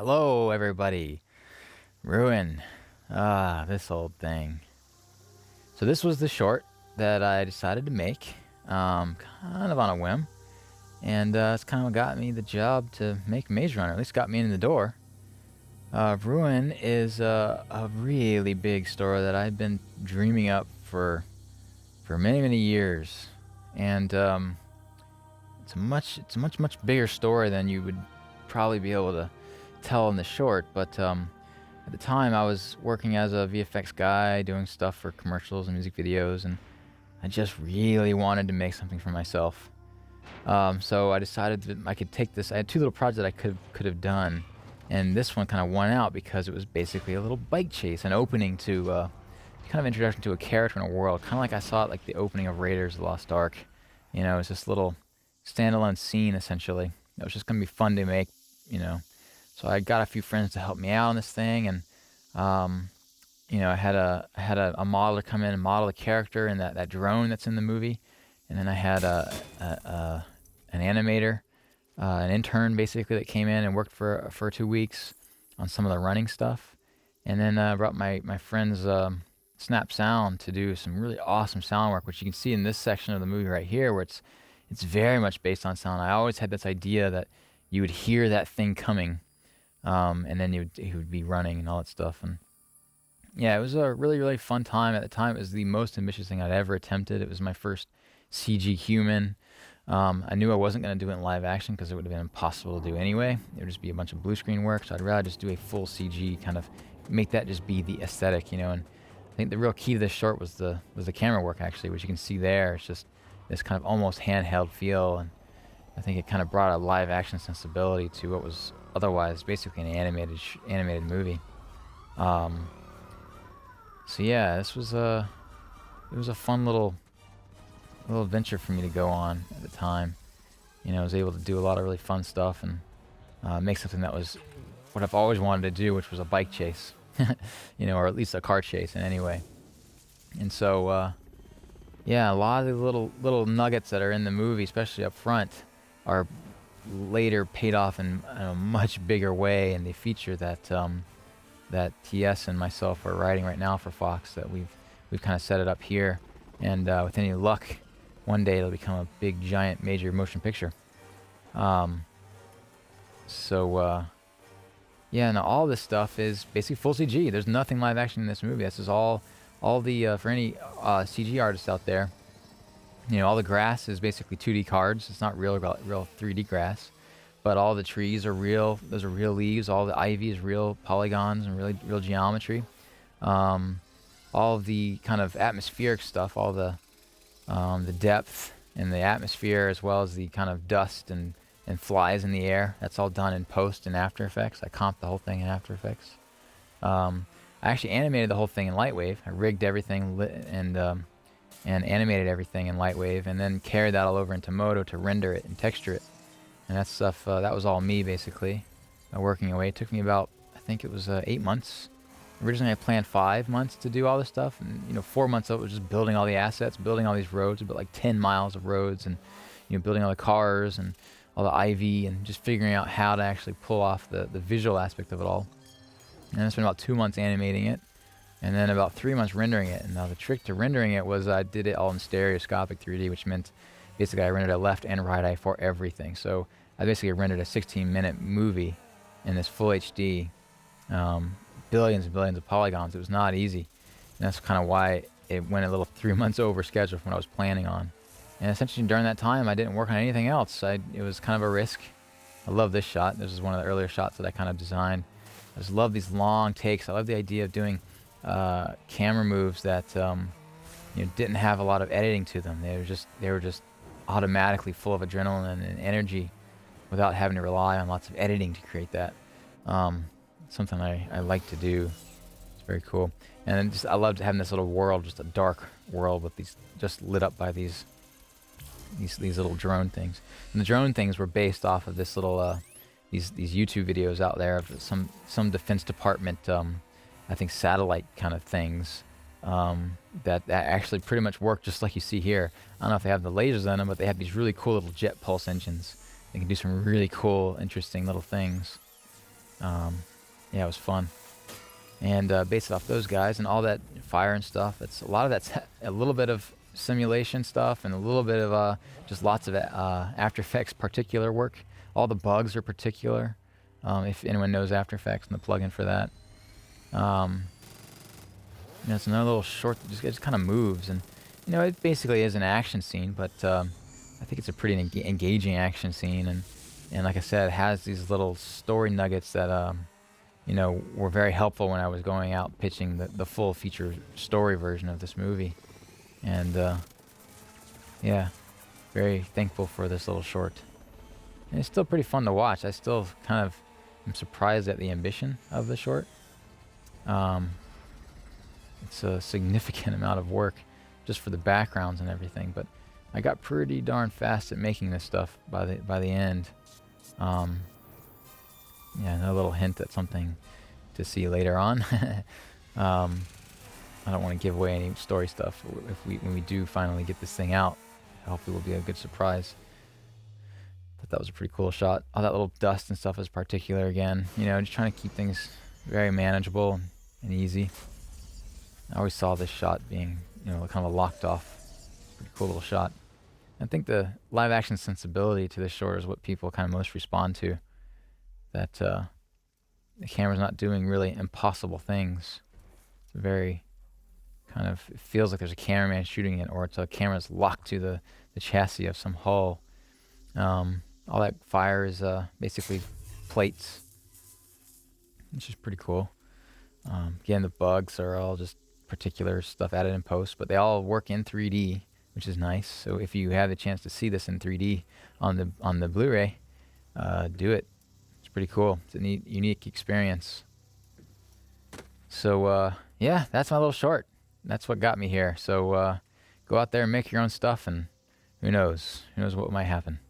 Hello, everybody. Ruin. This old thing. So this was the short that I decided to make, kind of on a whim, and it's kind of what got me the job to make Maze Runner. At least got me in the door. Ruin is a really big story that I've been dreaming up for many years, and it's a much bigger story than you would probably be able to tell in the short. But at the time, I was working as a VFX guy, doing stuff for commercials and music videos, and I just really wanted to make something for myself. So I decided that I could take this. I had two little projects that I could have done, and this one kind of won out because it was basically a little bike chase, an opening to kind of introduction to a character in a world, kind of like I saw it like the opening of Raiders of the Lost Ark. You know, it's this little standalone scene essentially. It was just gonna be fun to make, you know. So I got a few friends to help me out on this thing, and I had a modeler come in and model the character and that drone that's in the movie, and then I had an animator, an intern basically that came in and worked for 2 weeks on some of the running stuff, and then brought my friends Snap Sound to do some really awesome sound work, which you can see in this section of the movie right here, where it's very much based on sound. I always had this idea that you would hear that thing coming, and then he would be running and all that stuff. And yeah, it was a really fun time. At the time, it was the most ambitious thing I'd ever attempted. It was my first CG human. I knew I wasn't going to do it in live action because it would have been impossible to do anyway. It would just be a bunch of blue screen work, so I'd rather just do a full CG, kind of make that just be the aesthetic, you know. And I think the real key to this short was the camera work, actually, which you can see there. It's just this kind of almost handheld feel, and I think it kind of brought a live action sensibility to what was otherwise basically an animated movie. So yeah, it was a fun little adventure for me to go on at the time. You know, I was able to do a lot of really fun stuff and make something that was what I've always wanted to do, which was a bike chase, you know, or at least a car chase in any way. And so, yeah, a lot of the little nuggets that are in the movie, especially up front, are later paid off in a much bigger way, and they feature that TS and myself are writing right now for Fox. That we've kind of set it up here, and with any luck, one day it'll become a big, giant, major motion picture. Yeah, and all this stuff is basically full CG. There's nothing live action in this movie. This is all the for any CG artists out there. You know, all the grass is basically 2D cards. It's not real 3D grass, but all the trees are real. Those are real leaves. All the ivy is real polygons and real geometry. All of the kind of atmospheric stuff, all the depth in the atmosphere, as well as the kind of dust and flies in the air. That's all done in post and After Effects. I comped the whole thing in After Effects. I actually animated the whole thing in Lightwave. I rigged everything and animated everything in Lightwave, and then carried that all over into Modo to render it and texture it. And that stuff, that was all me basically, working away. It took me about, I think it was 8 months. Originally I planned 5 months to do all this stuff, and 4 months of it was just building all the assets, building all these roads, about like 10 miles of roads, and building all the cars and all the IV, and just figuring out how to actually pull off the visual aspect of it all. And I spent about 2 months animating it, and then about 3 months rendering it. And now the trick to rendering it was I did it all in stereoscopic 3D, which meant basically I rendered a left and right eye for everything. So I basically rendered a 16-minute movie in this full HD, billions and billions of polygons. It was not easy, and that's kind of why it went a little 3 months over schedule from what I was planning on. And essentially during that time, I didn't work on anything else. It was kind of a risk. I love this shot. This is one of the earlier shots that I kind of designed. I just love these long takes. I love the idea of doing camera moves that didn't have a lot of editing to them. They were just automatically full of adrenaline and energy, without having to rely on lots of editing to create that. Something I like to do. It's very cool. And then I loved having this little world, just a dark world with these just lit up by these little drone things. And the drone things were based off of this little these YouTube videos out there of some Defense Department I think satellite kind of things that actually pretty much work just like you see here. I don't know if they have the lasers on them, but they have these really cool little jet pulse engines. They can do some really cool, interesting little things. Yeah, it was fun. And based off those guys and all that fire and stuff, it's a lot of that's a little bit of simulation stuff and a little bit of just lots of After Effects particular work. All the bugs are particular. If anyone knows After Effects and the plugin for that. It's another little short that just kind of moves, and it basically is an action scene, but I think it's a pretty engaging action scene, and like I said, it has these little story nuggets that were very helpful when I was going out pitching the full feature story version of this movie, and yeah, very thankful for this little short. And it's still pretty fun to watch. I still kind of am surprised at the ambition of the short. It's a significant amount of work just for the backgrounds and everything, but I got pretty darn fast at making this stuff by the end. Yeah, another little hint at something to see later on. I don't want to give away any story stuff. When we do finally get this thing out, hopefully it will be a good surprise. Thought that was a pretty cool shot. All that little dust and stuff is particular again. Just trying to keep things very manageable and easy. I always saw this shot being, kind of a locked off, pretty cool little shot. I think the live action sensibility to this short is what people kind of most respond to. That the camera's not doing really impossible things. It's very kind of, it feels like there's a cameraman shooting it, or it's a camera's locked to the chassis of some hull. All that fire is basically plates, which is pretty cool. Again, the bugs are all just particular stuff added in post, but they all work in 3D, which is nice. So if you have the chance to see this in 3D on the Blu-ray, do it. It's pretty cool. It's a neat, unique experience. So yeah, that's my little short. That's what got me here. So go out there and make your own stuff, and who knows what might happen.